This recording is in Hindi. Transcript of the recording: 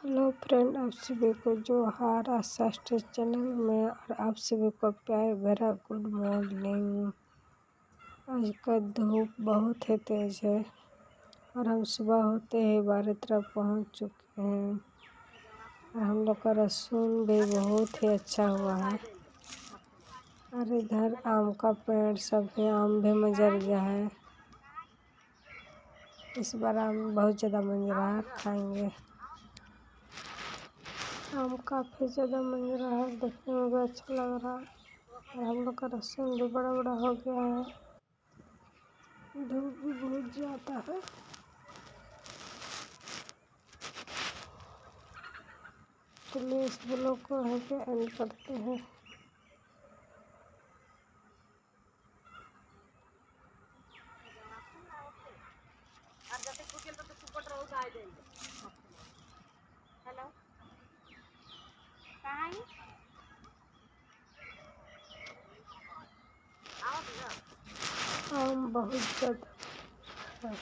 हेलो फ्रेंड, आप सभी को जोहार आशा स्टेज चैनल में, और आप सभी को प्यार भरा गुड मॉर्निंग। आज का धूप बहुत ही तेज है और हम सुबह होते ही बारी तरफ पहुंच चुके हैं और हम लोग का रसून भी बहुत ही अच्छा हुआ है। और इधर आम का पेड़ सब है, आम भी मंजर गया है। इस बार आम बहुत ज़्यादा मंजर रहा है, खाएंगे। आम काफ़ी ज़्यादा मंग रहा है, देखने में भी अच्छा लग रहा है। और हम लोग का रसून भी बड़ा बड़ा हो गया है। धूप भी बहुत ज़्यादा है। चलिए इस ब्लॉग को यहीं पे एंड करते हैं। हेलो, कहाँ है? आओ आम बहुत ज़्यादा है।